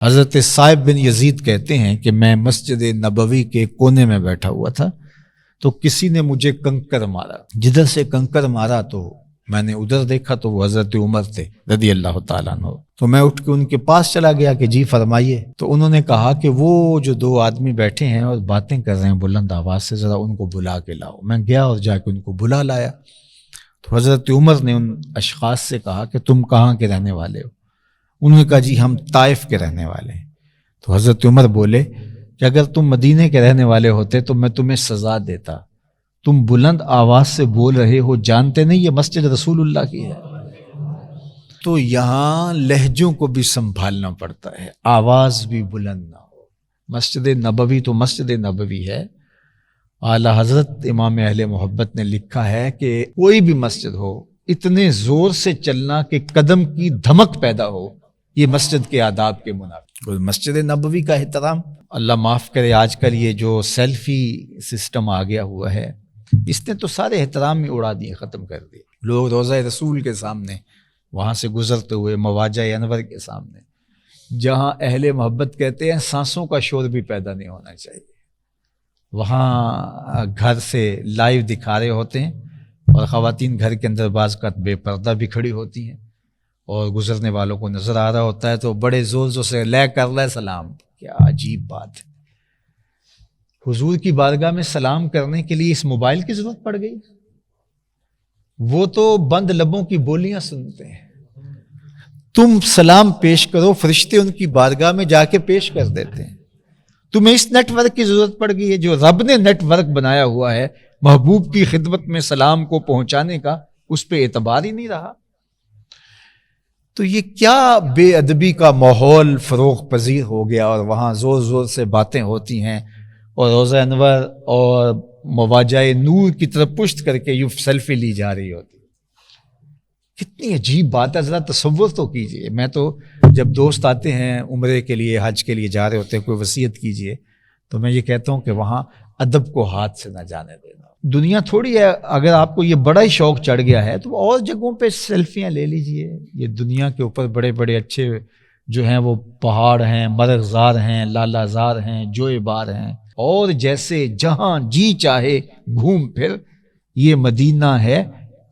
حضرت صائب بن یزید کہتے ہیں کہ میں مسجد نبوی کے کونے میں بیٹھا ہوا تھا تو کسی نے مجھے کنکر مارا، جدھر سے کنکر مارا تو میں نے ادھر دیکھا تو وہ حضرت عمر تھے رضی اللہ تعالیٰ عنہ۔ تو میں اٹھ کے ان کے پاس چلا گیا کہ جی فرمائیے۔ تو انہوں نے کہا کہ وہ جو دو آدمی بیٹھے ہیں اور باتیں کر رہے ہیں بلند آواز سے، ذرا ان کو بلا کے لاؤ۔ میں گیا اور جا کے ان کو بلا لایا۔ تو حضرت عمر نے ان اشخاص سے کہا کہ تم کہاں کے رہنے والے ہو؟ انہوں نے کہا جی ہم طائف کے رہنے والے ہیں۔ تو حضرت عمر بولے کہ اگر تم مدینے کے رہنے والے ہوتے تو میں تمہیں سزا دیتا، تم بلند آواز سے بول رہے ہو، جانتے نہیں یہ مسجد رسول اللہ کی ہے؟ تو یہاں لہجوں کو بھی سنبھالنا پڑتا ہے، آواز بھی بلند نہ ہو۔ مسجد نبوی تو مسجد نبوی ہے، اعلیٰ حضرت امام اہل محبت نے لکھا ہے کہ کوئی بھی مسجد ہو اتنے زور سے چلنا کہ قدم کی دھمک پیدا ہو، یہ مسجد کے آداب کے منافق۔ مسجد نبوی کا احترام، اللہ معاف کرے آج کل یہ جو سیلفی سسٹم آ گیا ہوا ہے، اس نے تو سارے احترام ہی اڑا دیے، ختم کر دیے۔ لوگ روضہ رسول کے سامنے، وہاں سے گزرتے ہوئے مواجہ انور کے سامنے، جہاں اہل محبت کہتے ہیں سانسوں کا شور بھی پیدا نہیں ہونا چاہیے، وہاں گھر سے لائیو دکھا رہے ہوتے ہیں اور خواتین گھر کے اندر بعض کا بے پردہ بھی کھڑی ہوتی ہیں اور گزرنے والوں کو نظر آ رہا ہوتا ہے تو بڑے زور زور سے لے کر لے سلام۔ کیا عجیب بات ہے، حضور کی بارگاہ میں سلام کرنے کے لیے اس موبائل کی ضرورت پڑ گئی؟ وہ تو بند لبوں کی بولیاں سنتے ہیں، تم سلام پیش کرو، فرشتے ان کی بارگاہ میں جا کے پیش کر دیتے ہیں۔ تمہیں اس نیٹ ورک کی ضرورت پڑ گئی ہے جو رب نے نیٹ ورک بنایا ہوا ہے، محبوب کی خدمت میں سلام کو پہنچانے کا، اس پہ اعتبار ہی نہیں رہا۔ تو یہ کیا بے ادبی کا ماحول فروغ پذیر ہو گیا، اور وہاں زور زور سے باتیں ہوتی ہیں اور روضہ انور اور مواجہ نور کی طرف پشت کر کے یوں سیلفی لی جا رہی ہوتی۔ کتنی عجیب بات ہے، ذرا تصور تو کیجئے۔ میں تو جب دوست آتے ہیں عمرے کے لیے، حج کے لیے جا رہے ہوتے ہیں، کوئی وصیت کیجئے تو میں یہ کہتا ہوں کہ وہاں ادب کو ہاتھ سے نہ جانے دینا۔ دنیا تھوڑی ہے، اگر آپ کو یہ بڑا ہی شوق چڑھ گیا ہے تو اور جگہوں پہ سیلفیاں لے لیجئے۔ یہ دنیا کے اوپر بڑے بڑے اچھے جو ہیں وہ پہاڑ ہیں، مرغزار ہیں، لالا زار ہیں، جوئے بار ہیں، اور جیسے جہاں جی چاہے گھوم پھر، یہ مدینہ ہے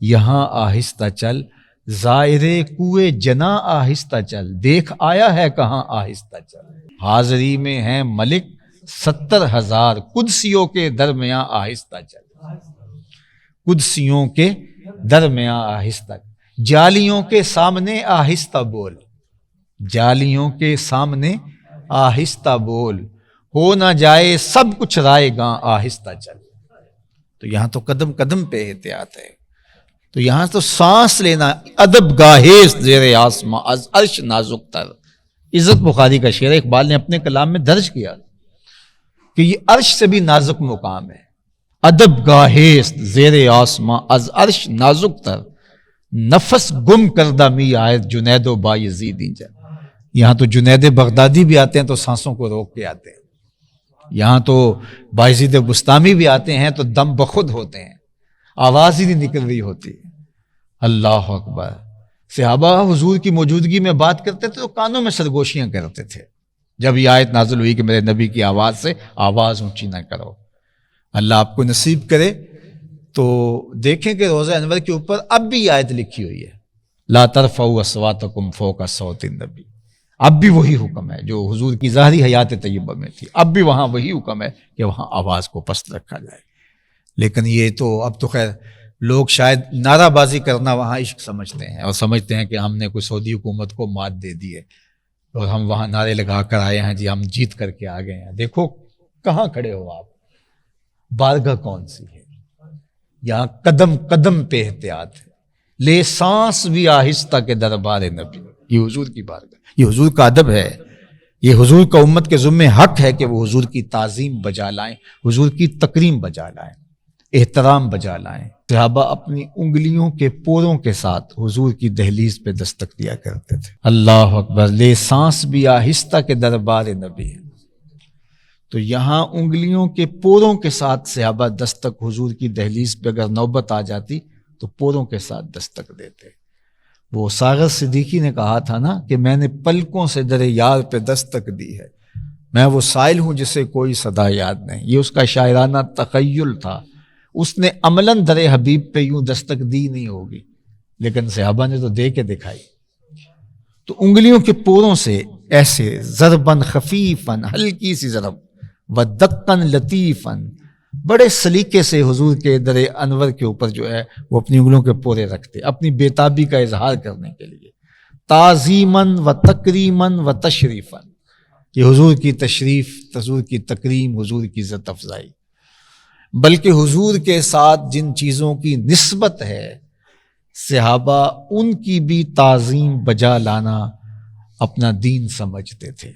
یہاں آہستہ چل، زائرے کوئے جنا آہستہ چل، دیکھ آیا ہے کہاں آہستہ چل، حاضری میں ہیں ملک 70,000، قدسیوں کے درمیان آہستہ چل، قدسیوں کے درمیان آہستہ، جالیوں کے سامنے آہستہ بول، جالیوں کے سامنے آہستہ بول، ہو نہ جائے سب کچھ رائے گاں آہستہ چل۔ تو یہاں تو قدم قدم پہ احتیاط ہے، تو یہاں تو سانس لینا، ادب گاہیز زیر آسماں از عرش نازک تر، عزت بخاری کا شعر اقبال نے اپنے کلام میں درج کیا کہ یہ عرش سے بھی نازک مقام ہے۔ ادب گاہیز زیر آسماں از عرش نازک تر، نفس گم کردہ می آیت جنید و بایزید اینجا۔ یہاں تو جنید بغدادی بھی آتے ہیں تو سانسوں کو روک کے آتے ہیں، یہاں تو بایزید بستامی بھی آتے ہیں تو دم بخود ہوتے ہیں، آواز ہی نہیں نکل رہی ہوتی۔ اللہ اکبر۔ صحابہ حضور کی موجودگی میں بات کرتے تھے تو کانوں میں سرگوشیاں کرتے تھے، جب یہ آیت نازل ہوئی کہ میرے نبی کی آواز سے آواز اونچی نہ کرو۔ اللہ آپ کو نصیب کرے تو دیکھیں کہ روضہ انور کے اوپر اب بھی یہ آیت لکھی ہوئی ہے، لا ترفعوا اصواتکم فوق صوت النبی۔ اب بھی وہی حکم ہے جو حضور کی ظاہری حیات طیبہ میں تھی، اب بھی وہاں وہی حکم ہے کہ وہاں آواز کو پست رکھا جائے۔ لیکن یہ تو اب تو خیر لوگ شاید نعرہ بازی کرنا وہاں عشق سمجھتے ہیں، اور سمجھتے ہیں کہ ہم نے کوئی سعودی حکومت کو مات دے دی ہے اور ہم وہاں نعرے لگا کر آئے ہیں، جی ہم جیت کر کے آ گئے ہیں۔ دیکھو کہاں کھڑے ہو آپ، بارگاہ کون سی ہے؟ یہاں قدم قدم پہ احتیاط ہے، لے سانس بھی آہستہ کے دربار نبی، یہ حضور کی بارگاہ، یہ حضور کا ادب ہے، یہ حضور کا امت کے ذمہ حق ہے کہ وہ حضور کی تعظیم بجا لائیں، حضور کی تکریم بجا لائیں، احترام بجا لائیں۔ صحابہ اپنی انگلیوں کے پوروں کے ساتھ حضور کی دہلیز پہ دستک دیا کرتے تھے۔ اللہ اکبر، لے سانس بھی آہستہ کے دربار نبی ہے۔ تو یہاں انگلیوں کے پوروں کے ساتھ صحابہ دستک، حضور کی دہلیز پہ اگر نوبت آ جاتی تو پوروں کے ساتھ دستک دیتے۔ وہ ساغر صدیقی نے کہا تھا نا کہ میں نے پلکوں سے در یار پہ دستک دی ہے، میں وہ سائل ہوں جسے کوئی صدا یاد نہیں. یہ اس کا شاعرانہ تخیل تھا. اس نے عملاً در حبیب پہ یوں دستک دی نہیں ہوگی، لیکن صحابہ نے تو دے کے دکھائی. تو انگلیوں کے پوروں سے ایسے ضرباً خفیفاً، ہلکی سی ضرب، ودقاً لطیفاً، بڑے سلیقے سے حضور کے در انور کے اوپر جو ہے وہ اپنی انگلیوں کے پورے رکھتے اپنی بےتابی کا اظہار کرنے کے لیے. تعظیماً و تکریماً و تشریفاً، کہ حضور کی تشریف، حضور کی تکریم، حضور کی عزت افزائی. بلکہ حضور کے ساتھ جن چیزوں کی نسبت ہے صحابہ ان کی بھی تعظیم بجا لانا اپنا دین سمجھتے تھے.